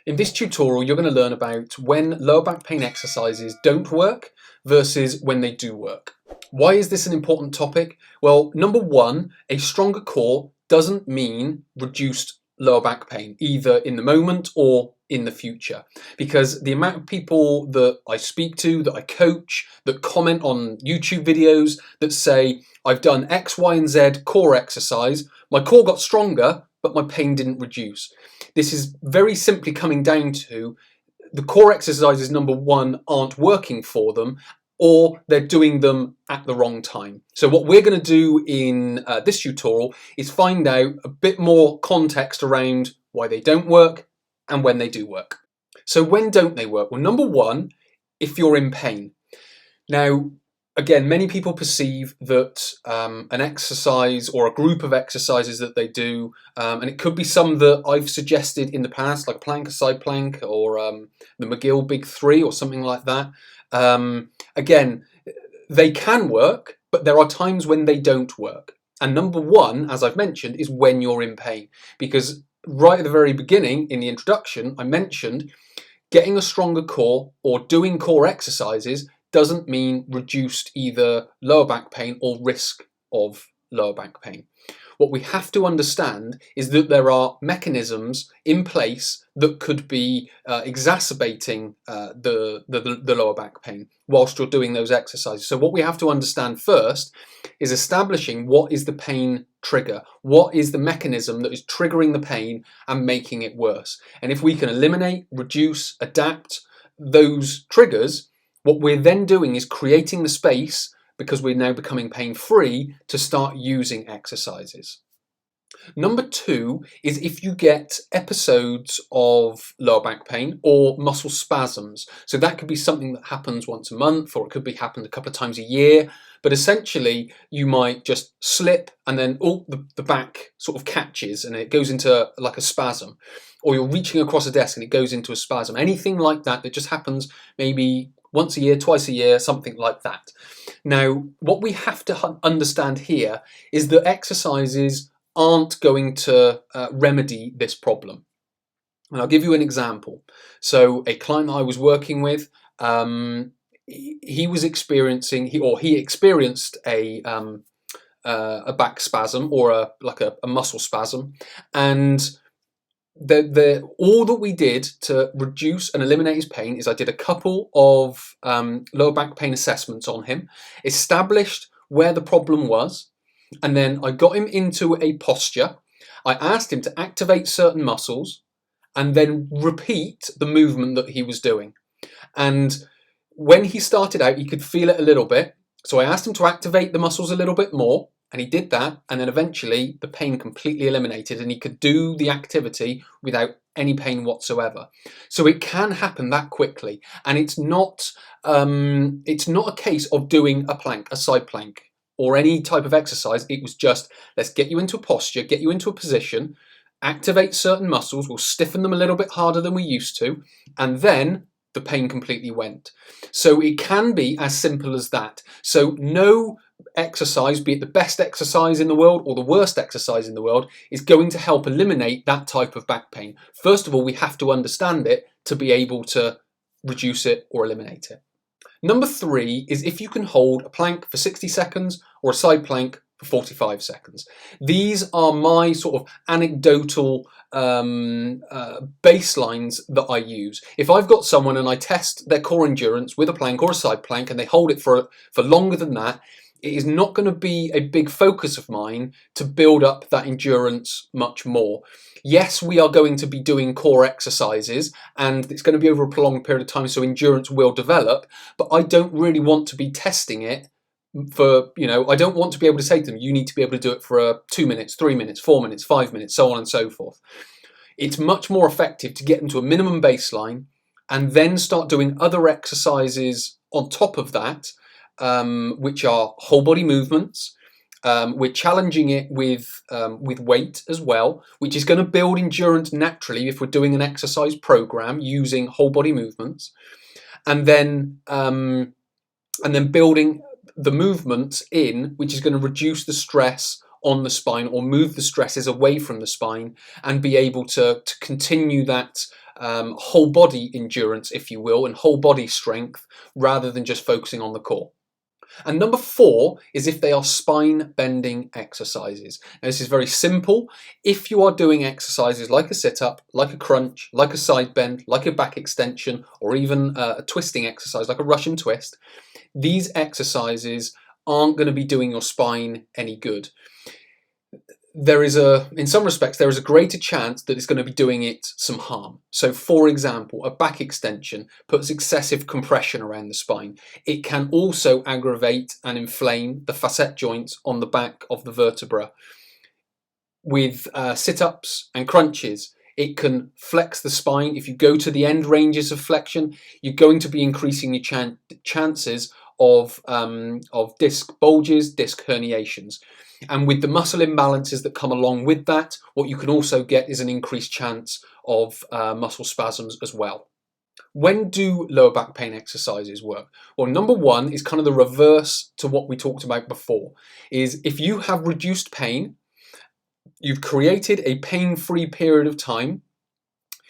In this tutorial, you're going to learn about when lower back pain exercises don't work versus when they do work. Why is this an important topic? Well, number one, a stronger core doesn't mean reduced lower back pain, either in the moment or in the future. Because the amount of people that I speak to, that I coach, that comment on YouTube videos that say, I've done X, Y, and Z core exercise, my core got stronger, but my pain didn't reduce. This is very simply coming down to the core exercises, number one, aren't working for them, or they're doing them at the wrong time. So what we're going to do in this tutorial is find out a bit more context around why they don't work and when they do work. So when don't they work? Well, number one, if you're in pain. Now, again, many people perceive that an exercise or a group of exercises that they do, and it could be some that I've suggested in the past, like a plank, a side plank, or the McGill Big Three or something like that. Again, they can work, but there are times when they don't work. And number one, as I've mentioned, is when you're in pain. Because right at the very beginning, in the introduction, I mentioned getting a stronger core or doing core exercises doesn't mean reduced either lower back pain or risk of lower back pain. What we have to understand is that there are mechanisms in place that could be exacerbating the lower back pain whilst you're doing those exercises. So what we have to understand first is establishing what is the pain trigger, what is the mechanism that is triggering the pain and making it worse. And if we can eliminate, reduce, adapt those triggers, what we're then doing is creating the space, because we're now becoming pain-free, to start using exercises. Number two is if you get episodes of lower back pain or muscle spasms. So that could be something that happens once a month, or it could be happened a couple of times a year. But essentially, you might just slip and then the back sort of catches and it goes into like a spasm. Or you're reaching across a desk and it goes into a spasm. Anything like that that just happens maybe once a year, twice a year, something like that. Now, what we have to understand here is that exercises aren't going to remedy this problem. And I'll give you an example. So a client that I was working with, he experienced a back spasm or a muscle spasm, and all that we did to reduce and eliminate his pain is I did a couple of lower back pain assessments on him, established where the problem was, and then I got him into a posture. I asked him to activate certain muscles and then repeat the movement that he was doing. And when he started out, he could feel it a little bit. So I asked him to activate the muscles a little bit more, and he did that, and then eventually the pain completely eliminated and he could do the activity without any pain whatsoever. So it can happen that quickly, and it's not a case of doing a plank, a side plank, or any type of exercise. It was just, let's get you into a posture, get you into a position, activate certain muscles, we'll stiffen them a little bit harder than we used to, and then the pain completely went. So it can be as simple as that. So no exercise, be it the best exercise in the world or the worst exercise in the world, is going to help eliminate that type of back pain. First of all, we have to understand it to be able to reduce it or eliminate it. Number three is if you can hold a plank for 60 seconds or a side plank for 45 seconds. These are my sort of anecdotal baselines that I use. If I've got someone and I test their core endurance with a plank or a side plank and they hold it for longer than that, it is not going to be a big focus of mine to build up that endurance much more. Yes, we are going to be doing core exercises and it's going to be over a prolonged period of time, so endurance will develop, but I don't really want to be testing it for, I don't want to be able to say to them, you need to be able to do it for 2 minutes, 3 minutes, 4 minutes, 5 minutes, so on and so forth. It's much more effective to get them to a minimum baseline and then start doing other exercises on top of that, which are whole body movements. We're challenging it with weight as well, which is going to build endurance naturally if we're doing an exercise program using whole body movements, and then building the movements in, which is going to reduce the stress on the spine or move the stresses away from the spine and be able to continue that whole body endurance, if you will, and whole body strength rather than just focusing on the core. And number 4 is if they are spine bending exercises. Now, this is very simple. If you are doing exercises like a sit-up, like a crunch, like a side bend, like a back extension, or even a twisting exercise like a Russian twist, these exercises aren't going to be doing your spine any good. In some respects, there is a greater chance that it's going to be doing it some harm. So, for example, a back extension puts excessive compression around the spine. It can also aggravate and inflame the facet joints on the back of the vertebra. With sit-ups and crunches, it can flex the spine. If you go to the end ranges of flexion, you're going to be increasing your chances of disc bulges, disc herniations. And with the muscle imbalances that come along with that, what you can also get is an increased chance of muscle spasms as well. When do lower back pain exercises work? Well, number 1 is kind of the reverse to what we talked about before, is if you have reduced pain, you've created a pain-free period of time,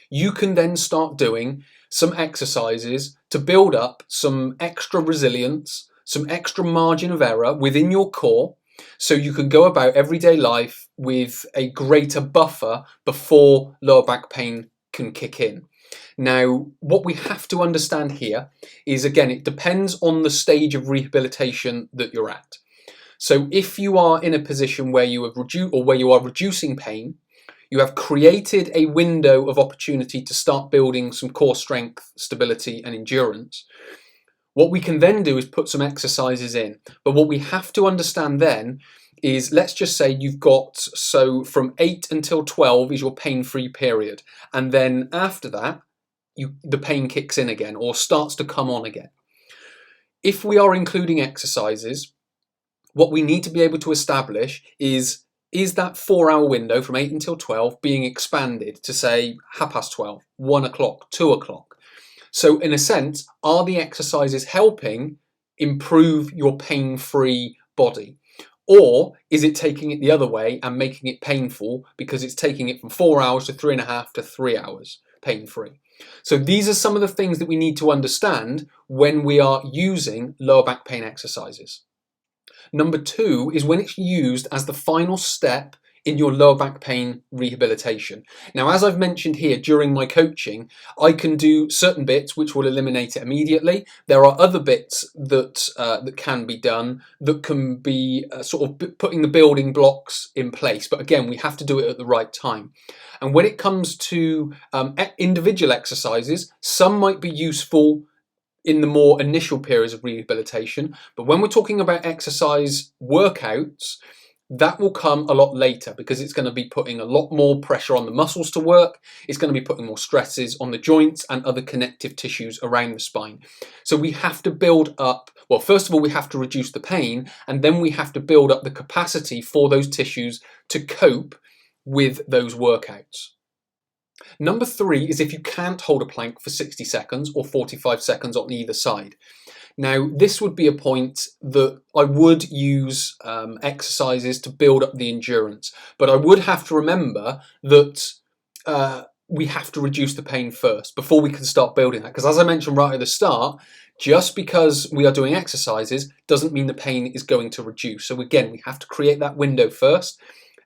you can then start doing some exercises to build up some extra resilience, some extra margin of error within your core, so you can go about everyday life with a greater buffer before lower back pain can kick in. Now, what we have to understand here is, again, it depends on the stage of rehabilitation that you're at. So if you are in a position where you have reducing pain, you have created a window of opportunity to start building some core strength, stability, and endurance. What we can then do is put some exercises in. But what we have to understand then is, let's just say you've got, so from 8 until 12 is your pain-free period. And then after that, the pain kicks in again or starts to come on again. If we are including exercises, what we need to be able to establish is that 4-hour window from 8 until 12 being expanded to, say, 12:30, 1 o'clock, 2 o'clock. So in a sense, are the exercises helping improve your pain-free body? Or is it taking it the other way and making it painful because it's taking it from 4 hours to 3.5 to 3 hours pain-free? So these are some of the things that we need to understand when we are using lower back pain exercises. Number 2 is when it's used as the final step in your lower back pain rehabilitation. Now, as I've mentioned here, during my coaching, I can do certain bits which will eliminate it immediately. There are other bits that can be done that can be sort of putting the building blocks in place. But again, we have to do it at the right time. And when it comes to individual exercises, some might be useful in the more initial periods of rehabilitation. But when we're talking about exercise workouts, that will come a lot later because it's going to be putting a lot more pressure on the muscles to work. It's going to be putting more stresses on the joints and other connective tissues around the spine. So we have to build up, well, first of all, we have to reduce the pain, and then we have to build up the capacity for those tissues to cope with those workouts. Number 3 is if you can't hold a plank for 60 seconds or 45 seconds on either side. Now, this would be a point that I would use exercises to build up the endurance, but I would have to remember that we have to reduce the pain first before we can start building that. Because as I mentioned right at the start, just because we are doing exercises doesn't mean the pain is going to reduce. So again, we have to create that window first,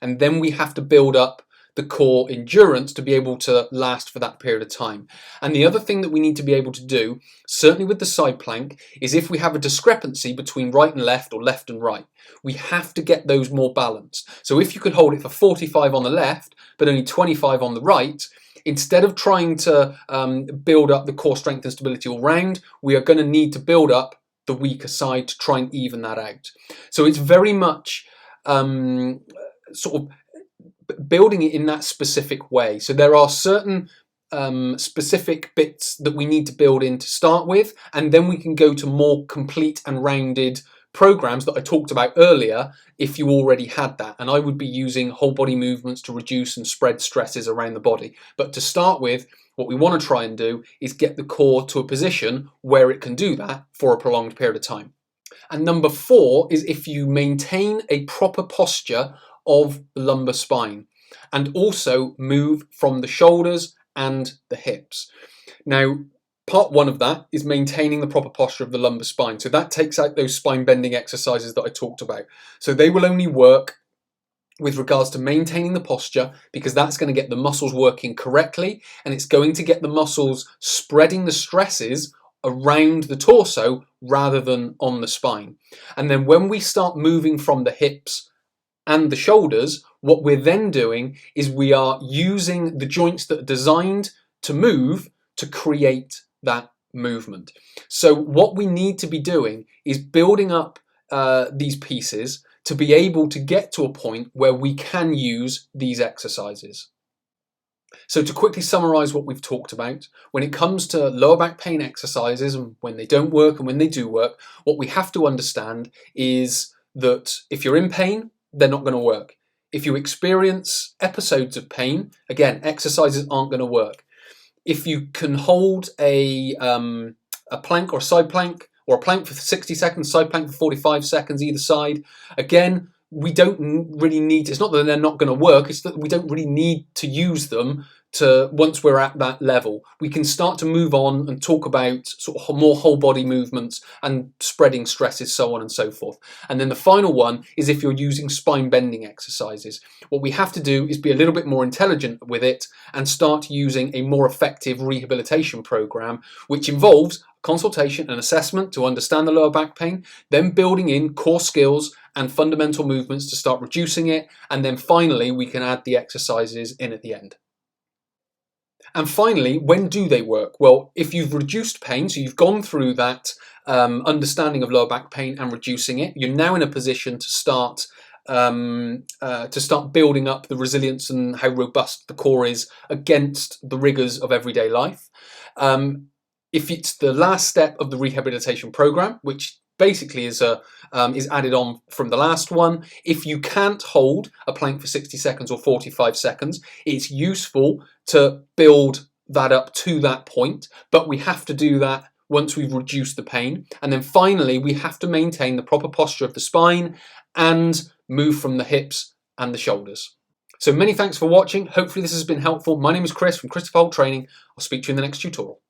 and then we have to build up the core endurance to be able to last for that period of time. And the other thing that we need to be able to do, certainly with the side plank, is if we have a discrepancy between right and left or left and right, we have to get those more balanced. So if you can hold it for 45 on the left, but only 25 on the right, instead of trying to build up the core strength and stability all round, we are going to need to build up the weaker side to try and even that out. So it's very much sort of building it in that specific way. So there are certain specific bits that we need to build in to start with, and then we can go to more complete and rounded programs that I talked about earlier if you already had that. And I would be using whole body movements to reduce and spread stresses around the body. But to start with, what we want to try and do is get the core to a position where it can do that for a prolonged period of time. And number 4 is if you maintain a proper posture of the lumbar spine and also move from the shoulders and the hips. Now, part one of that is maintaining the proper posture of the lumbar spine. So that takes out those spine bending exercises that I talked about. So they will only work with regards to maintaining the posture, because that's going to get the muscles working correctly, and it's going to get the muscles spreading the stresses around the torso rather than on the spine. And then when we start moving from the hips and the shoulders, what we're then doing is we are using the joints that are designed to move to create that movement. So what we need to be doing is building up these pieces to be able to get to a point where we can use these exercises. So to quickly summarize what we've talked about, when it comes to lower back pain exercises and when they don't work and when they do work, what we have to understand is that if you're in pain, they're not going to work. If you experience episodes of pain, again, exercises aren't going to work. If you can hold a plank or a side plank, or a plank for 60 seconds, side plank for 45 seconds either side, again, we don't really need, it's not that they're not going to work, it's that we don't really need to use them to, once we're at that level. We can start to move on and talk about sort of more whole body movements and spreading stresses, so on and so forth. And then the final one is if you're using spine bending exercises. What we have to do is be a little bit more intelligent with it and start using a more effective rehabilitation program, which involves consultation and assessment to understand the lower back pain, then building in core skills and fundamental movements to start reducing it, and then finally we can add the exercises in at the end. And finally, when do they work? Well, if you've reduced pain, so you've gone through that understanding of lower back pain and reducing it, you're now in a position to start building up the resilience and how robust the core is against the rigors of everyday life. If it's the last step of the rehabilitation program, which basically is added on from the last one, if you can't hold a plank for 60 seconds or 45 seconds, it's useful to build that up to that point, but we have to do that once we've reduced the pain. And then finally, we have to maintain the proper posture of the spine and move from the hips and the shoulders. So many thanks for watching. Hopefully this has been helpful. My name is Chris from Christopher Holt Training. I'll speak to you in the next tutorial.